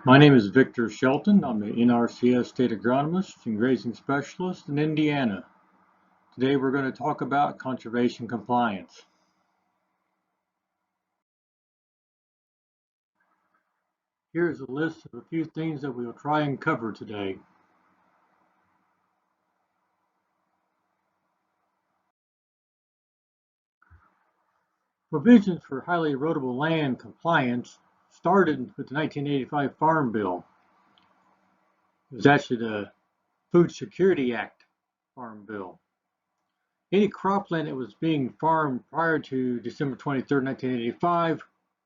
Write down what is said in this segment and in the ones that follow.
My name is Victor Shelton. I'm an NRCS state agronomist and grazing specialist in Indiana. Today we're going to talk about conservation compliance. Here's a list of a few things that we'll try and cover today. Provisions for highly erodible land compliance started with the 1985 Farm Bill. It was actually the Food Security Act Farm Bill. Any cropland that was being farmed prior to December 23, 1985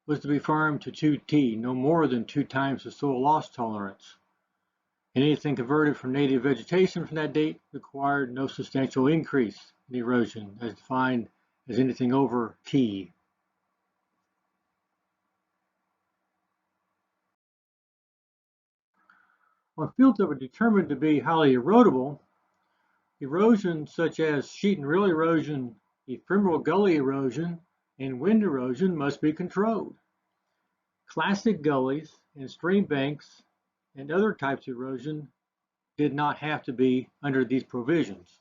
was to be farmed to 2T, no more than 2 times the soil loss tolerance. And anything converted from native vegetation from that date required no substantial increase in erosion, as defined as anything over T. On fields that were determined to be highly erodible, erosion such as sheet and rill erosion, ephemeral gully erosion, and wind erosion must be controlled. Classic gullies and stream banks and other types of erosion did not have to be under these provisions.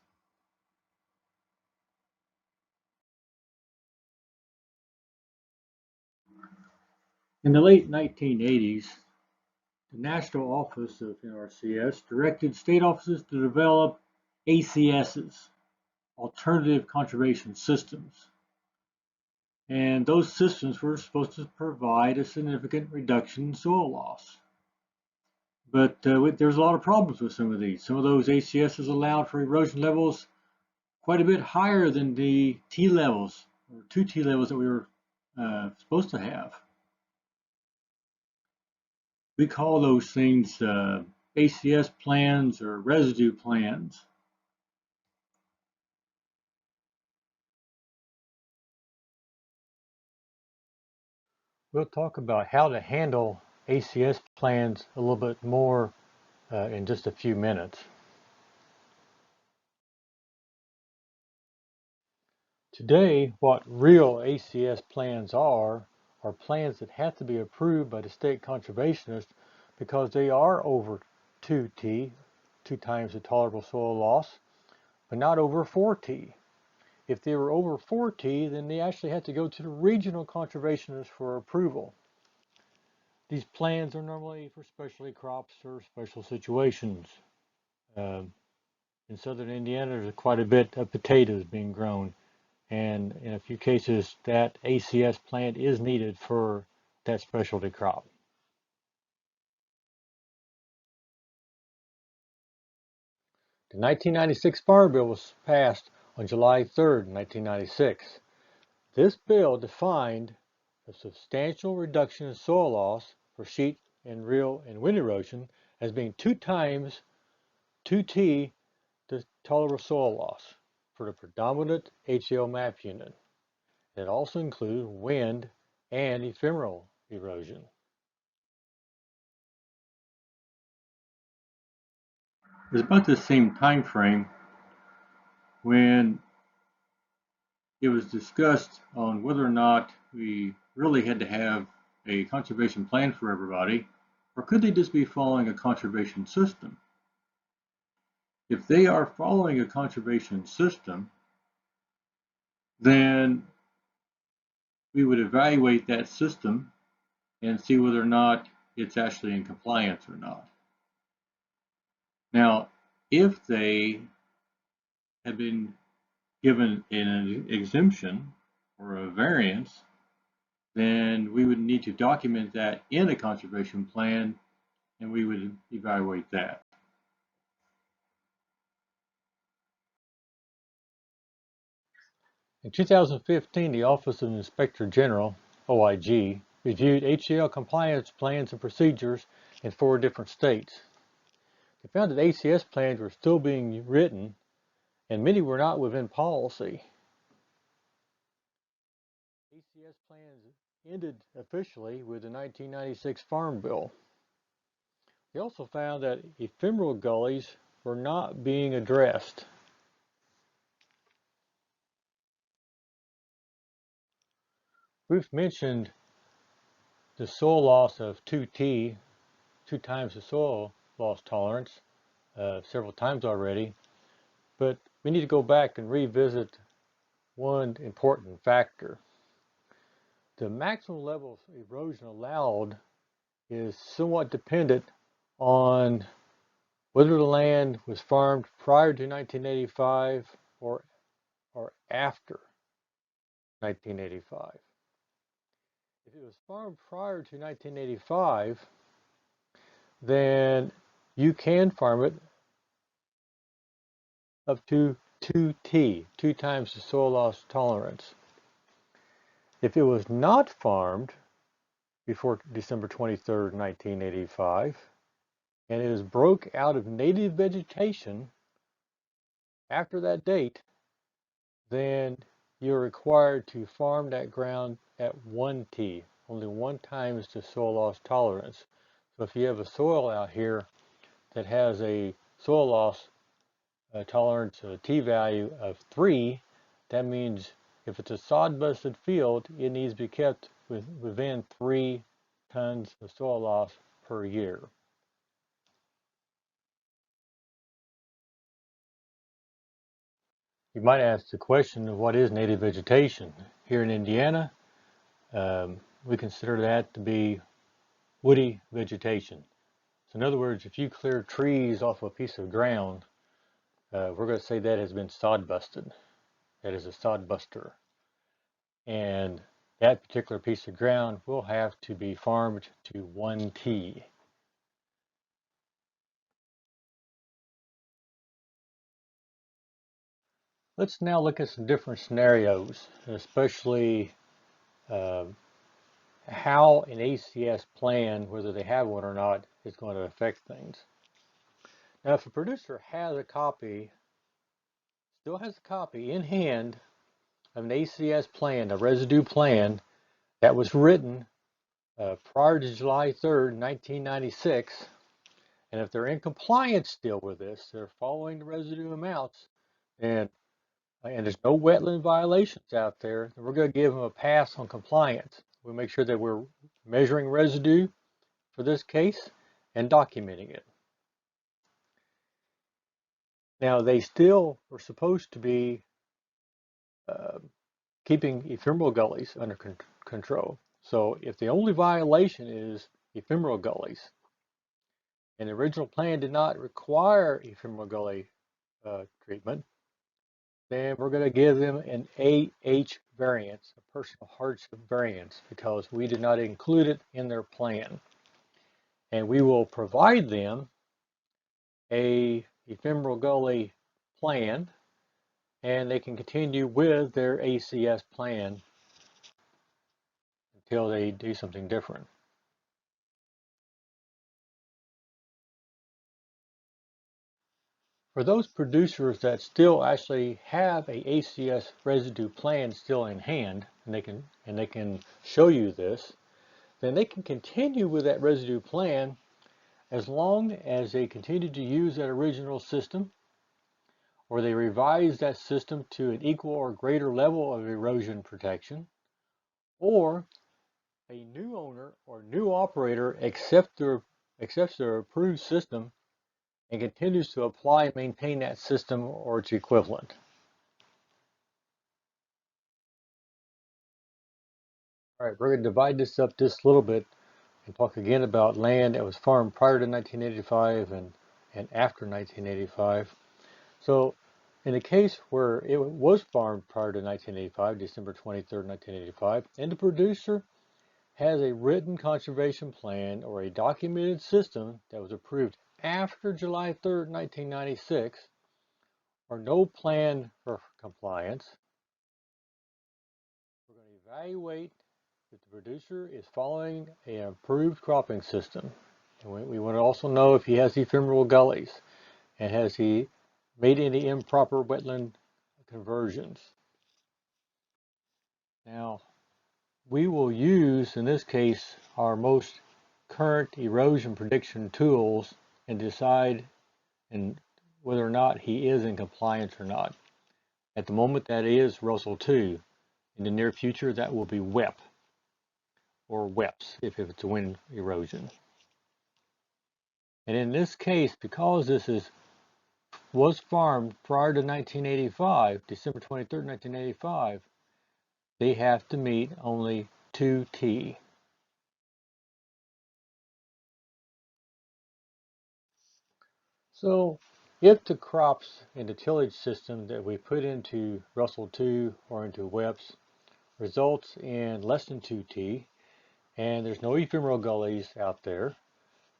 In the late 1980s, the National Office of NRCS directed state offices to develop ACSs, Alternative Conservation Systems. And those systems were supposed to provide a significant reduction in soil loss. But there's a lot of problems with some of these. Some of those ACSs allowed for erosion levels quite a bit higher than the T levels, or 2T levels that we were supposed to have. We call those things ACS plans or residue plans. We'll talk about how to handle ACS plans a little bit more in just a few minutes. Today, what real ACS plans are plans that have to be approved by the state conservationist because they are over 2T, 2 times the tolerable soil loss, but not over 4T. If they were over 4T, then they actually had to go to the regional conservationist for approval. These plans are normally for specialty crops or special situations. In southern Indiana, there's quite a bit of potatoes being grown, and in a few cases, that ACS plan is needed for that specialty crop. The 1996 Farm Bill was passed on July 3, 1996. This bill defined a substantial reduction in soil loss for sheet and rill and wind erosion as being 2 times 2T the tolerable soil loss for the predominant HCl map unit. It also includes wind and ephemeral erosion. It was about the same time frame when it was discussed on whether or not we really had to have a conservation plan for everybody, or could they just be following a conservation system? If they are following a conservation system, then we would evaluate that system and see whether or not it's actually in compliance or not. Now, if they have been given an exemption or a variance, then we would need to document that in a conservation plan, and we would evaluate that. In 2015, the Office of Inspector General, OIG, reviewed HCl compliance plans and procedures in 4 different states. They found that ACS plans were still being written, and many were not within policy. ACS plans ended officially with the 1996 Farm Bill. They also found that ephemeral gullies were not being addressed. We've mentioned the soil loss of 2T, 2 times the soil loss tolerance several times already, but we need to go back and revisit one important factor. The maximum level of erosion allowed is somewhat dependent on whether the land was farmed prior to 1985 or after 1985. If it was farmed prior to 1985, then you can farm it up to 2T, 2 times the soil loss tolerance. If it was not farmed before December 23rd, 1985, and it is broke out of native vegetation after that date, then you're required to farm that ground at 1T, only 1 times the soil loss tolerance. So if you have a soil out here that has a soil loss tolerance T value of 3, that means if it's a sod-busted field, it needs to be kept within 3 tons of soil loss per year. You might ask the question of what is native vegetation? Here in Indiana, we consider that to be woody vegetation. So in other words, if you clear trees off a piece of ground, we're going to say that has been sod busted. That is a sod buster. And that particular piece of ground will have to be farmed to 1T. Let's now look at some different scenarios, especially how an ACS plan, whether they have one or not, is going to affect things. Now, if a producer has a copy, still has a copy in hand of an ACS plan, a residue plan that was written prior to July 3rd, 1996, and if they're in compliance still with this, they're following the residue amounts, and there's no wetland violations out there, then we're going to give them a pass on compliance. We'll make sure that we're measuring residue for this case and documenting it. Now, they still were supposed to be keeping ephemeral gullies under control. So if the only violation is ephemeral gullies, and the original plan did not require ephemeral gully treatment, then we're going to give them an AH variance, a personal hardship variance, because we did not include it in their plan. And we will provide them a ephemeral gully plan, and they can continue with their ACS plan until they do something different. For those producers that still actually have a ACS residue plan still in hand, and they can show you this, then they can continue with that residue plan as long as they continue to use that original system, or they revise that system to an equal or greater level of erosion protection, or a new owner or new operator accepts their approved system and continues to apply and maintain that system or its equivalent. All right, we're going to divide this up just a little bit and talk again about land that was farmed prior to 1985 and after 1985. So in the case where it was farmed prior to 1985, December 23rd, 1985, and the producer has a written conservation plan or a documented system that was approved after July 3rd, 1996, or no plan for compliance, we're going to evaluate if the producer is following an approved cropping system. And we want to also know if he has ephemeral gullies and has he made any improper wetland conversions. Now, we will use, in this case, our most current erosion prediction tools and decide whether or not he is in compliance or not. At the moment, that is Russell 2. In the near future, that will be WEP, or WEPS, if it's a wind erosion. And in this case, because was farmed prior to 1985, December 23rd, 1985, they have to meet only 2T. So if the crops in the tillage system that we put into Russell 2 or into WEPS results in less than 2T, and there's no ephemeral gullies out there,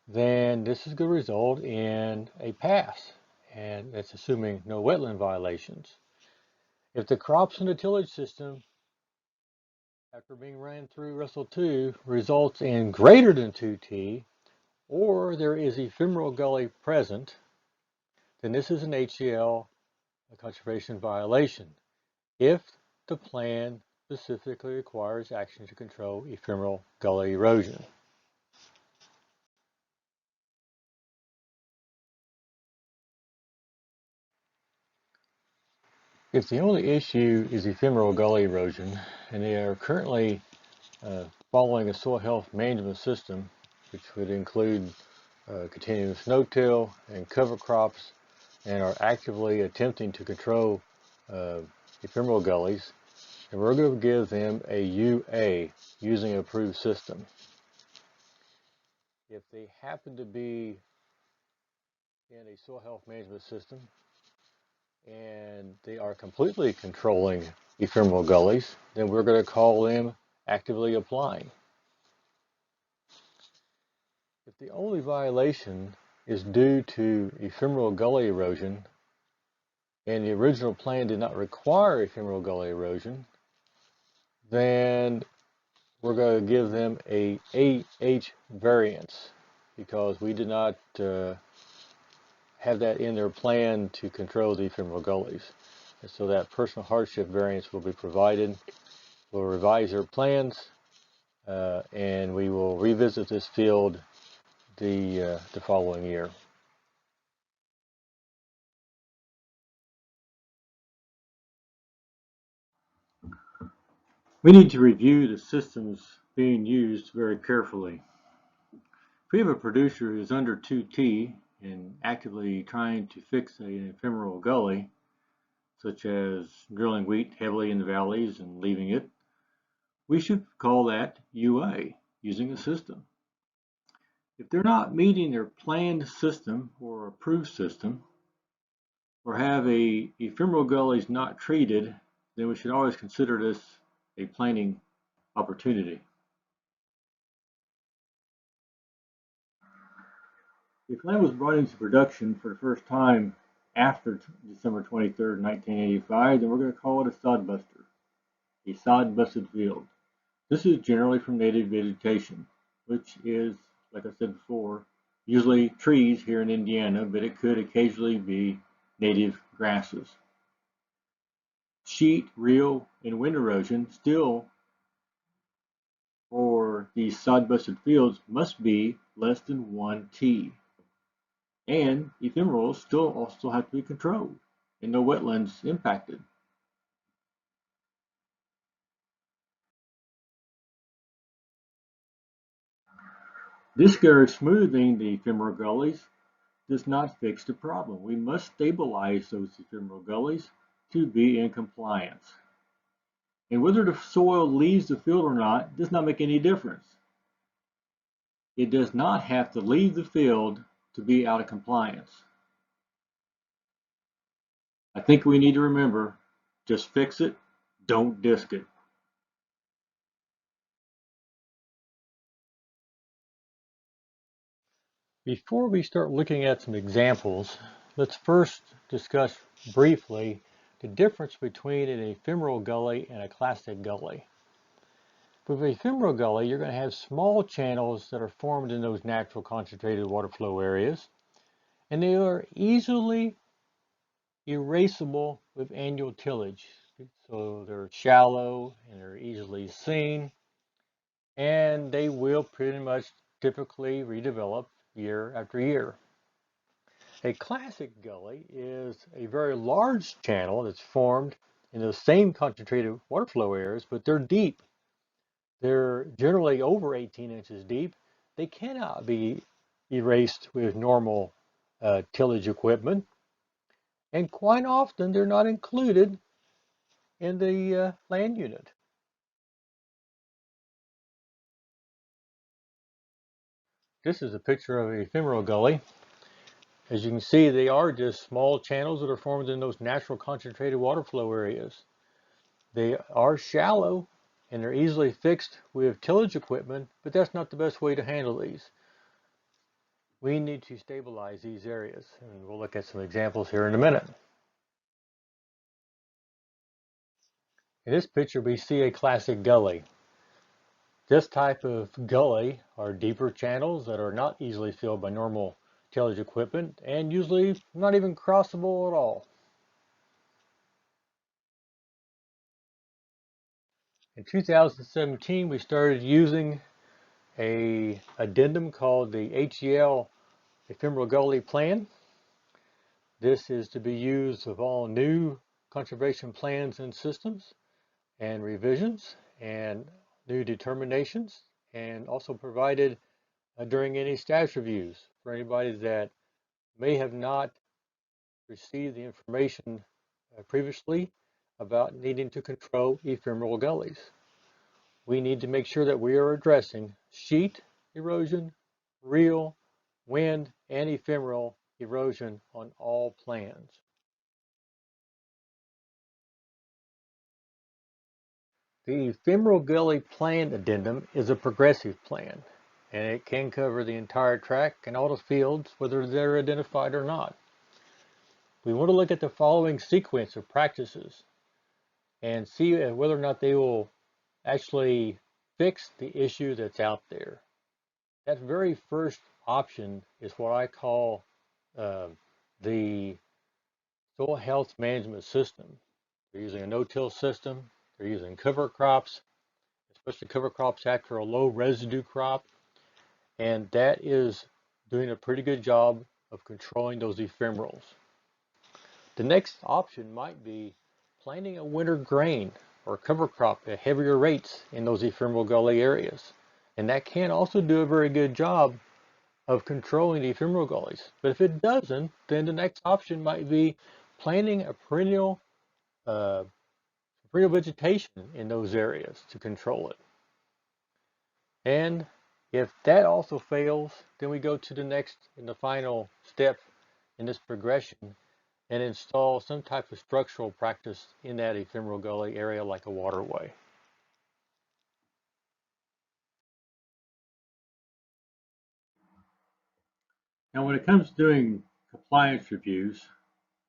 then this is going to result in a pass, and that's assuming no wetland violations. If the crops in the tillage system, after being ran through Russell 2, results in greater than 2T, or there is ephemeral gully present, then this is an HCl conservation violation if the plan specifically requires action to control ephemeral gully erosion. If the only issue is ephemeral gully erosion, and they are currently following a soil health management system, which would include continuous no-till and cover crops, and are actively attempting to control ephemeral gullies, and we're going to give them a UA using an approved system. If they happen to be in a soil health management system and they are completely controlling ephemeral gullies, then we're going to call them actively applying. If the only violation is due to ephemeral gully erosion and the original plan did not require ephemeral gully erosion, then we're going to give them a AH variance because we did not have that in their plan to control the ephemeral gullies. And so that personal hardship variance will be provided. We'll revise their plans and we will revisit this field the following year. We need to review the systems being used very carefully. If we have a producer who's under 2T and actively trying to fix an ephemeral gully, such as drilling wheat heavily in the valleys and leaving it, we should call that UA, using a system. If they're not meeting their planned system or approved system, or have a ephemeral gullies not treated, then we should always consider this a planting opportunity. If land was brought into production for the first time after December 23rd, 1985, then we're going to call it a sod buster, a sod busted field. This is generally from native vegetation, which is, like I said before, usually trees here in Indiana, but it could occasionally be native grasses. Sheet, reel, and wind erosion still for these sod busted fields must be less than 1T. And ephemerals still also have to be controlled and no wetlands impacted. Discourage smoothing the ephemeral gullies does not fix the problem. We must stabilize those ephemeral gullies to be in compliance. And whether the soil leaves the field or not does not make any difference. It does not have to leave the field to be out of compliance. I think we need to remember, just fix it, don't disc it. Before we start looking at some examples, let's first discuss briefly the difference between an ephemeral gully and a classic gully. With an ephemeral gully, you're going to have small channels that are formed in those natural concentrated water flow areas, and they are easily erasable with annual tillage. So they're shallow and they're easily seen, and they will pretty much typically redevelop year after year. A classic gully is a very large channel that's formed in those same concentrated water flow areas, but they're deep. They're generally over 18 inches deep. They cannot be erased with normal tillage equipment, and quite often they're not included in the land unit. This is a picture of a Femoral Gully. As you can see, they are just small channels that are formed in those natural concentrated water flow areas. They are shallow and they're easily fixed with tillage equipment, but that's not the best way to handle these. We need to stabilize these areas, and we'll look at some examples here in a minute. In this picture, we see a classic gully. This type of gully are deeper channels that are not easily filled by normal tillage equipment and usually not even crossable at all. In 2017, we started using an addendum called the HEL Ephemeral Gully Plan. This is to be used with all new conservation plans and systems and revisions and new determinations, and also provided during any status reviews for anybody that may have not received the information previously about needing to control ephemeral gullies. We need to make sure that we are addressing sheet erosion, real, wind, and ephemeral erosion on all plans. The Femoral Gully Plan Addendum is a progressive plan, and it can cover the entire tract and all the fields, whether they're identified or not. We want to look at the following sequence of practices and see whether or not they will actually fix the issue that's out there. That very first option is what I call the soil health management system. They're using a no-till system. They're using cover crops, especially cover crops after a low residue crop, and that is doing a pretty good job of controlling those ephemerals. The next option might be planting a winter grain or cover crop at heavier rates in those ephemeral gully areas, and that can also do a very good job of controlling the ephemeral gullies. But if it doesn't, then the next option might be planting a perennial vegetation in those areas to control it. And if that also fails, then we go to the next and the final step in this progression and install some type of structural practice in that ephemeral gully area like a waterway. Now when it comes to doing compliance reviews,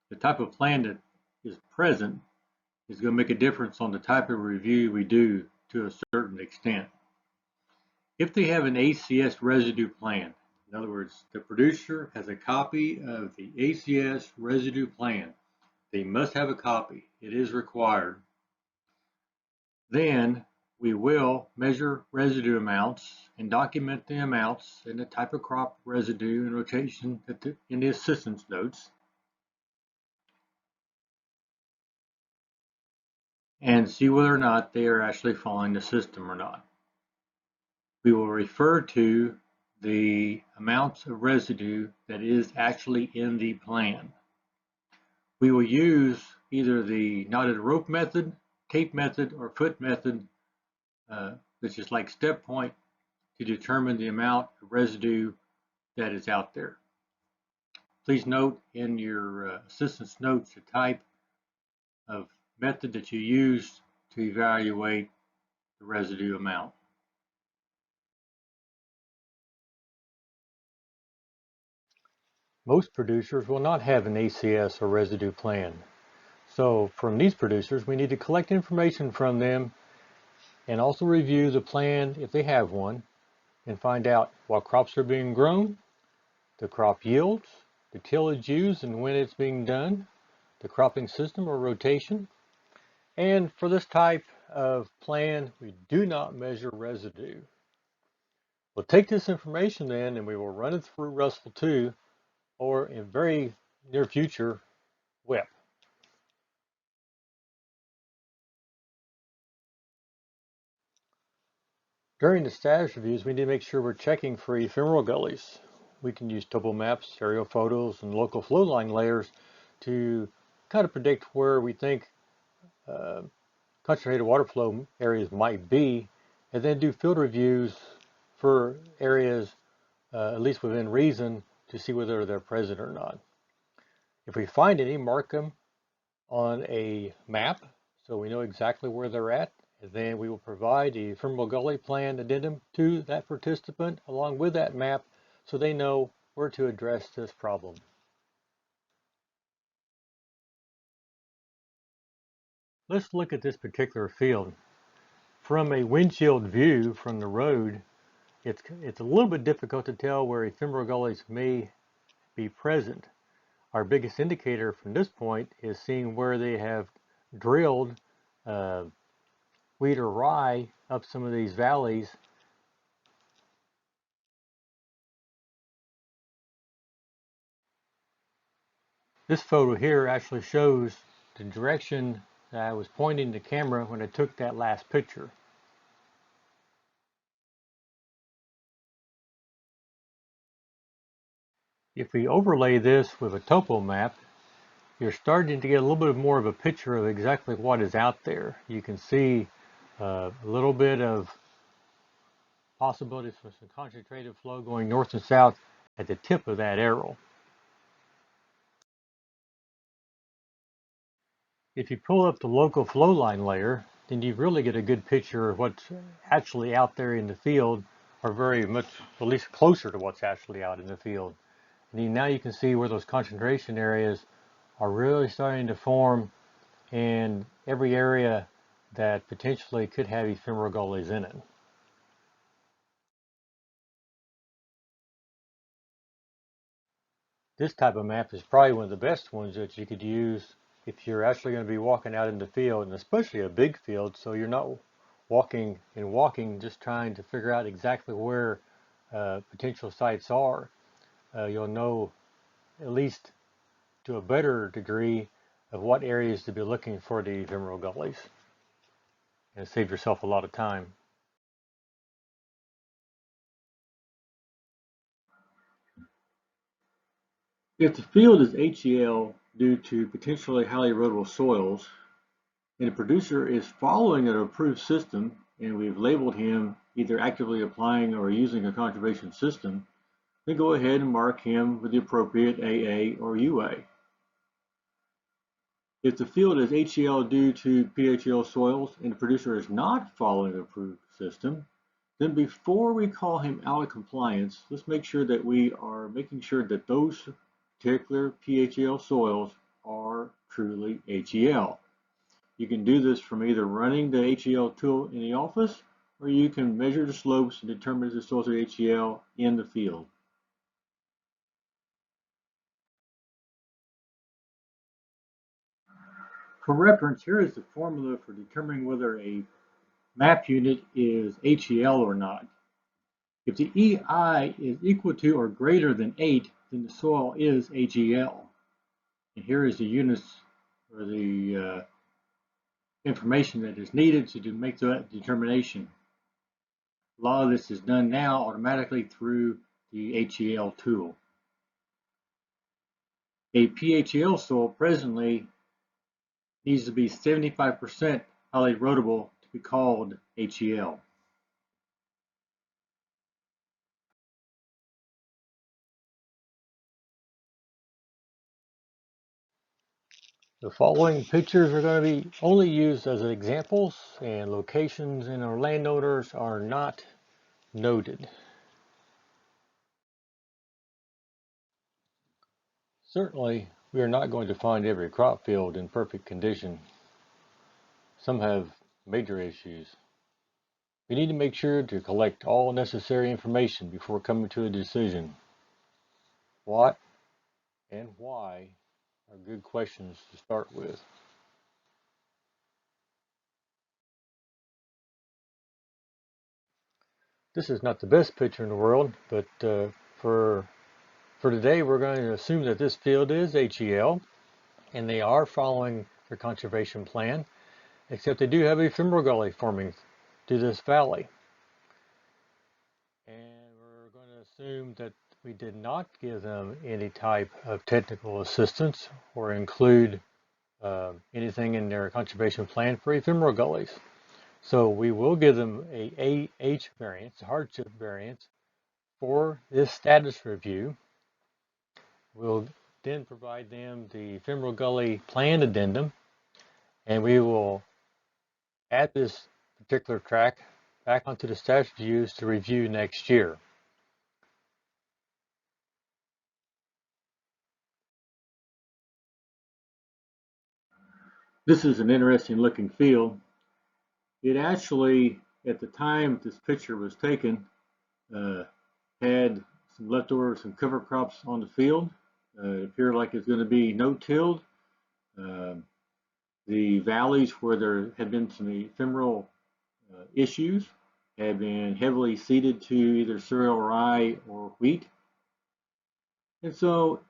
the type of plan that is present is going to make a difference on the type of review we do to a certain extent. If they have an ACS residue plan, in other words, the producer has a copy of the ACS residue plan, they must have a copy, it is required, then we will measure residue amounts and document the amounts and the type of crop residue and rotation in the assistance notes, and see whether or not they are actually following the system or not. We will refer to the amounts of residue that is actually in the plan. We will use either the knotted rope method, tape method, or foot method, which is like step point, to determine the amount of residue that is out there. Please note in your assistance notes the type of method that you use to evaluate the residue amount. Most producers will not have an ACS or residue plan. So from these producers, we need to collect information from them and also review the plan if they have one and find out what crops are being grown, the crop yields, the tillage used and when it's being done, the cropping system or rotation. And for this type of plan, we do not measure residue. We'll take this information then and we will run it through Russell 2 or in very near future, WEP. During the status reviews, we need to make sure we're checking for ephemeral gullies. we can use topo maps, aerial photos, and local flow line layers to kind of predict where we think concentrated water flow areas might be, and then do field reviews for areas, at least within reason, to see whether they're present or not. If we find any, mark them on a map so we know exactly where they're at, and then we will provide the Femoral Gully plan addendum to that participant along with that map so they know where to address this problem. Let's look at this particular field. From a windshield view from the road, it's a little bit difficult to tell where ephemeral gullies may be present. Our biggest indicator from this point is seeing where they have drilled wheat or rye up some of these valleys. This photo here actually shows the direction that I was pointing the camera when I took that last picture. If we overlay this with a topo map, you're starting to get a little bit more of a picture of exactly what is out there. You can see a little bit of possibilities for some concentrated flow going north and south at the tip of that arrow. If you pull up the local flow line layer, then you really get a good picture of what's actually out there in the field, or very much, at least closer to what's actually out in the field. And now you can see where those concentration areas are really starting to form in every area that potentially could have ephemeral gullies in it. This type of map is probably one of the best ones that you could use if you're actually going to be walking out in the field, and especially a big field, so you're not walking just trying to figure out exactly where potential sites are. You'll know at least to a better degree of what areas to be looking for the ephemeral gullies, and save yourself a lot of time. If the field is HEL due to potentially highly erodible soils, and the producer is following an approved system, and we've labeled him either actively applying or using a conservation system, then go ahead and mark him with the appropriate AA or UA. If the field is HEL due to PHL soils and the producer is not following an approved system, then before we call him out of compliance, let's make sure that we are making sure that those particular PHL soils are truly HEL. You can do this from either running the HEL tool in the office, or you can measure the slopes and determine if the soils are HEL in the field. For reference, here is the formula for determining whether a map unit is HEL or not. If the EI is equal to or greater than 8, then the soil is HEL. And here is the units or the information that is needed to make that determination. A lot of this is done now automatically through the HEL tool. A PHL soil presently needs to be 75% highly erodible to be called HEL. The following pictures are going to be only used as examples, and locations and our landowners are not noted. Certainly, we are not going to find every crop field in perfect condition. Some have major issues. We need to make sure to collect all necessary information before coming to a decision. What and why are good questions to start with. This is not the best picture in the world, but for today we're going to assume that this field is HEL, and they are following their conservation plan, except they do have a femoral gully forming through this valley. And we're going to assume that We did not give them any type of technical assistance or include anything in their conservation plan for ephemeral gullies. So we will give them a AH variance, a hardship variance, for this status review. We'll then provide them the Femoral Gully Plan Addendum, and we will add this particular track back onto the status reviews to review next year. This is an interesting looking field. It actually, at the time this picture was taken, had some leftover, some cover crops on the field. It appeared like it's going to be no-tilled. The valleys where there had been some ephemeral issues had been heavily seeded to either cereal rye or wheat. And so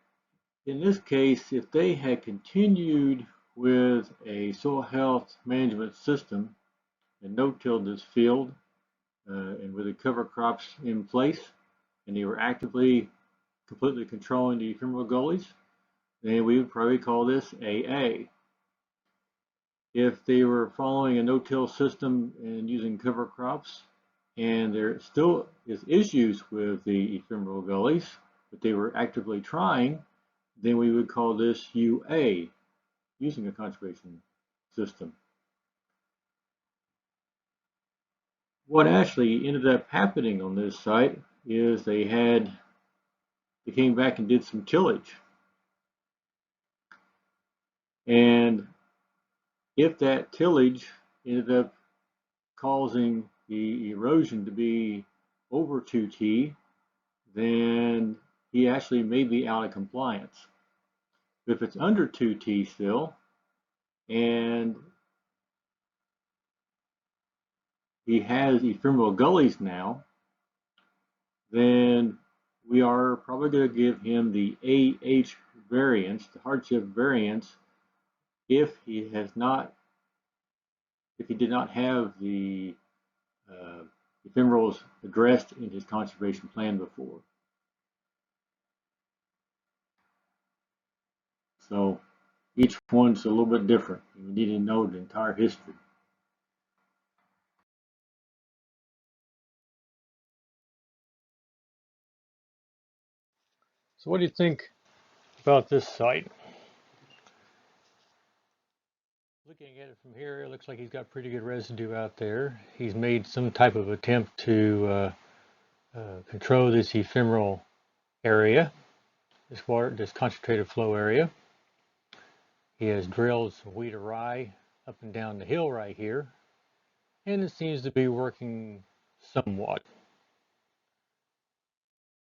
in this case, if they had continued with a soil health management system and no-tilled this field and with the cover crops in place, and they were actively completely controlling the ephemeral gullies, then we would probably call this AA. If they were following a no-till system and using cover crops, and there still is issues with the ephemeral gullies, but they were actively trying, then we would call this UA, using a conservation system. What actually ended up happening on this site is they came back and did some tillage. And if that tillage ended up causing the erosion to be over 2T, then he actually may be out of compliance. If it's under 2T still, and he has ephemeral gullies now, then we are probably going to give him the AH variance, the hardship variance, if he did not have the ephemerals addressed in his conservation plan before. So each one's a little bit different. You need to know the entire history. So what do you think about this site? Looking at it from here, it looks like he's got pretty good residue out there. He's made some type of attempt to control this ephemeral area, this concentrated flow area. He has drilled some wheat or rye up and down the hill right here, and it seems to be working somewhat.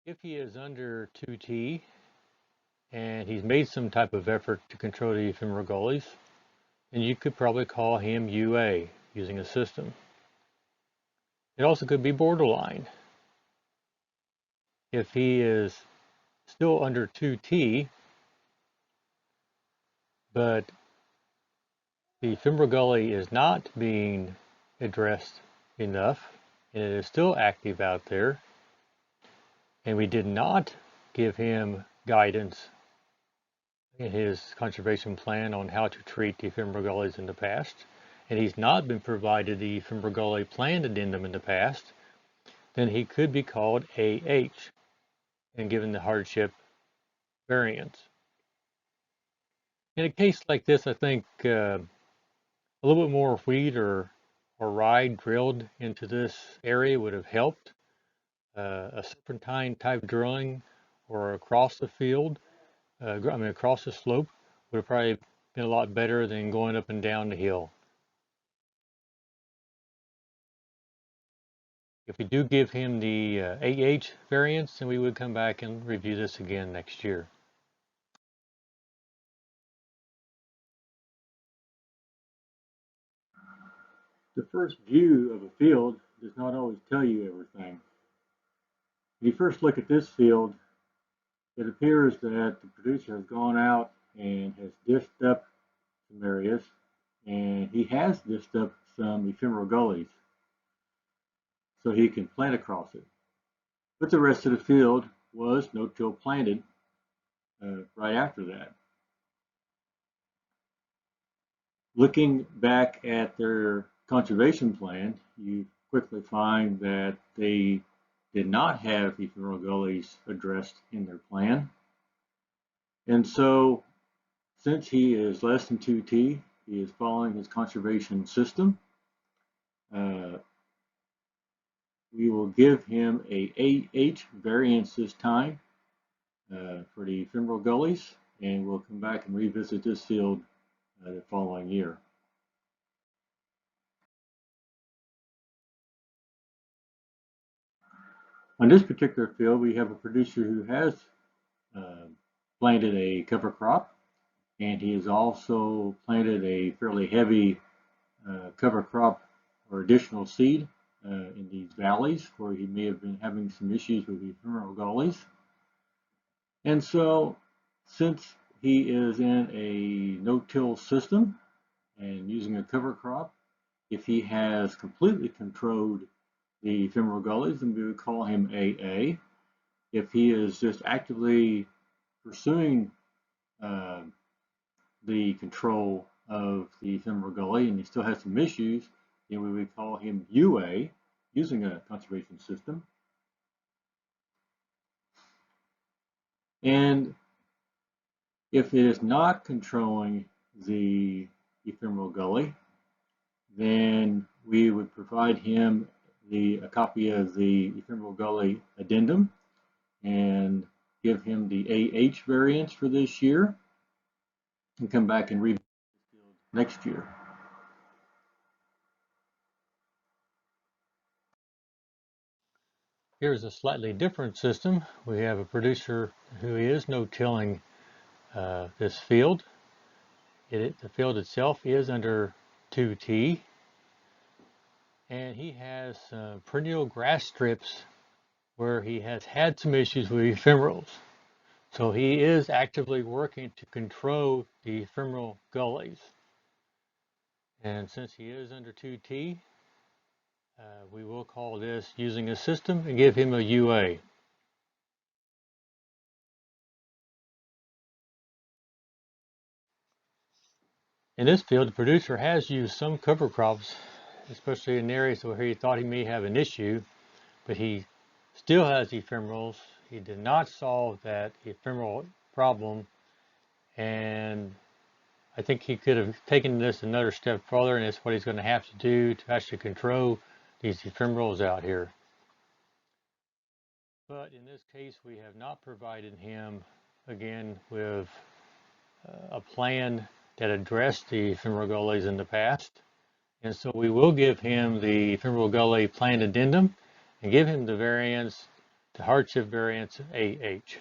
If he is under 2T and he's made some type of effort to control the ephemeral gullies, then you could probably call him UA using a system. It also could be borderline. If he is still under 2T, but the ephemeral gully is not being addressed enough, and it is still active out there, and we did not give him guidance in his conservation plan on how to treat the ephemeral gullies in the past, and he's not been provided the Ephemeral Gully Plan Addendum in the past, then he could be called AH and given the hardship variance. In a case like this, I think a little bit more wheat or rye drilled into this area would have helped. A serpentine type drilling or across the field, across the slope, would have probably been a lot better than going up and down the hill. If we do give him the AH variance, then we would come back and review this again next year. The first view of a field does not always tell you everything. If you first look at this field, it appears that the producer has gone out and has dished up some areas, and he has dished up some ephemeral gullies so he can plant across it. But the rest of the field was no-till planted right after that. Looking back at their conservation plan, you quickly find that they did not have ephemeral gullies addressed in their plan. And so, since he is less than 2T, he is following his conservation system. We will give him a AH variance this time for the Femoral Gullies, and we'll come back and revisit this field the following year. On this particular field, we have a producer who has planted a cover crop, and he has also planted a fairly heavy cover crop or additional seed in these valleys where he may have been having some issues with the Femoral Gullies. And so, since he is in a no-till system and using a cover crop, if he has completely controlled the Femoral Gullies, then we would call him AA. If he is just actively pursuing the control of the Femoral Gully and he still has some issues, then we would call him UA, using a conservation system. And if it is not controlling the Ephemeral Gully, then we would provide him a copy of the Ephemeral Gully Addendum and give him the AH variance for this year and come back and revisit the field next year. Here's a slightly different system. We have a producer who is no-tilling this field. The field itself is under 2T, and he has perennial grass strips where he has had some issues with ephemerals. So he is actively working to control the ephemeral gullies. And since he is under 2T, we will call this using a system and give him a UA. In this field, the producer has used some cover crops, especially in areas where he thought he may have an issue, but he still has ephemerals. He did not solve that ephemeral problem, and I think he could have taken this another step further, and it's what he's going to have to do to actually control these ephemerals out here. But in this case, we have not provided him, again, with a plan that addressed the ephemeral gullies in the past. And so we will give him the Femoral Gully Plan Addendum and give him the variance, the hardship variance AH.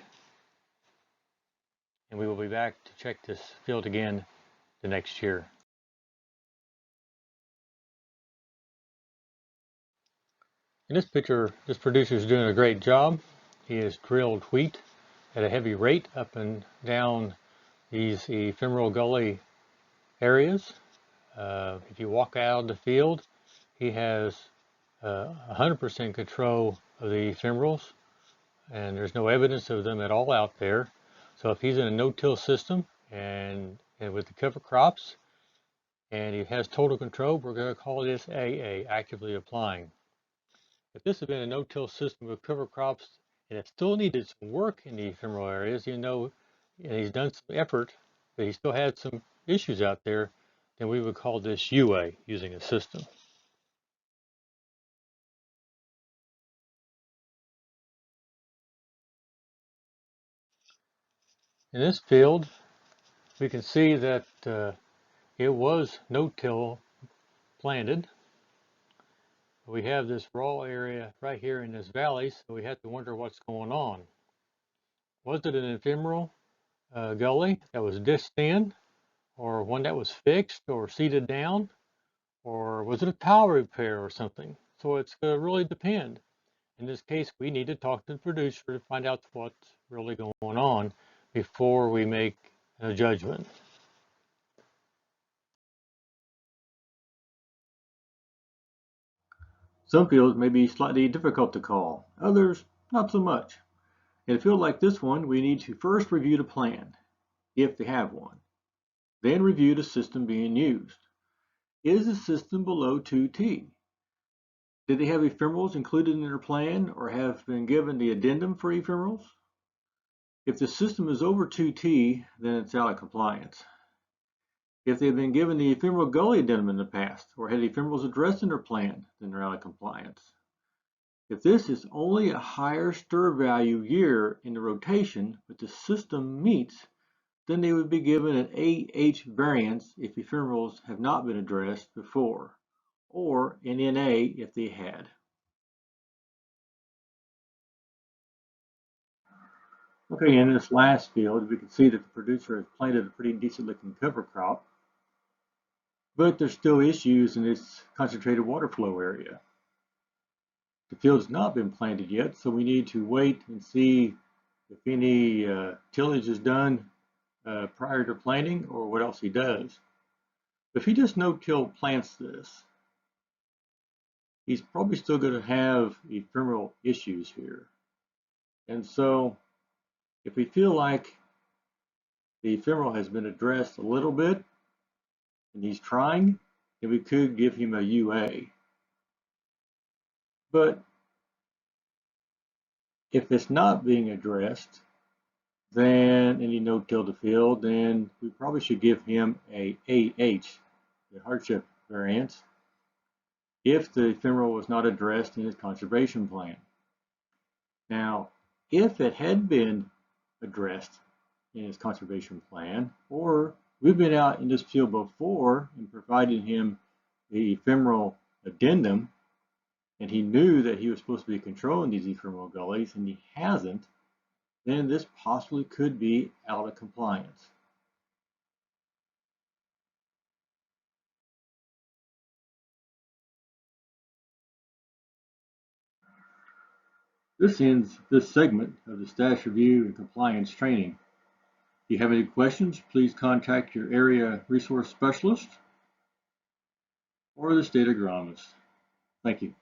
And we will be back to check this field again the next year. In this picture, this producer is doing a great job. He has drilled wheat at a heavy rate up and down these ephemeral gully areas. If you walk out of the field, he has 100% control of the ephemerals, and there's no evidence of them at all out there. So if he's in a no-till system and with the cover crops and he has total control, we're going to call this AA, actively applying. If this had been a no-till system with cover crops and it still needed some work in the ephemeral areas, you know, and he's done some effort, but he still had some issues out there, then we would call this UA, using a system. In this field, we can see that it was no-till planted. We have this raw area right here in this valley, so we have to wonder what's going on. Was it an ephemeral gully that was this thin, or one that was fixed or seeded down, or was it a tile repair or something? So it's going to really depend. In this case, we need to talk to the producer to find out what's really going on before we make a judgment. Some fields may be slightly difficult to call, others not so much. In a field like this one, we need to first review the plan, if they have one. Then review the system being used. Is the system below 2T? Did they have ephemerals included in their plan or have been given the addendum for ephemerals? If the system is over 2T, then it's out of compliance. If they've been given the Ephemeral Gully addendum in the past or had ephemerals addressed in their plan, then they're out of compliance. If this is only a higher stir value year in the rotation, but the system meets, then they would be given an AH variance if ephemerals have not been addressed before, or an NA if they had. Okay, in this last field, we can see that the producer has planted a pretty decent looking cover crop, but there's still issues in this concentrated water flow area. The field's not been planted yet, so we need to wait and see if any tillage is done prior to planting or what else he does. If he just no-till plants this, he's probably still going to have ephemeral issues here. And so if we feel like the ephemeral has been addressed a little bit and he's trying, then we could give him a UA. But if it's not being addressed, then and he no-till the field, then we probably should give him a AH, the hardship variance, if the ephemeral was not addressed in his conservation plan. Now, if it had been addressed in his conservation plan, or we've been out in this field before and provided him the ephemeral addendum, and he knew that he was supposed to be controlling these ephemeral gullies, and he hasn't, then this possibly could be out of compliance. This ends this segment of the status review and compliance training. If you have any questions, please contact your area resource specialist or the state agronomist. Thank you.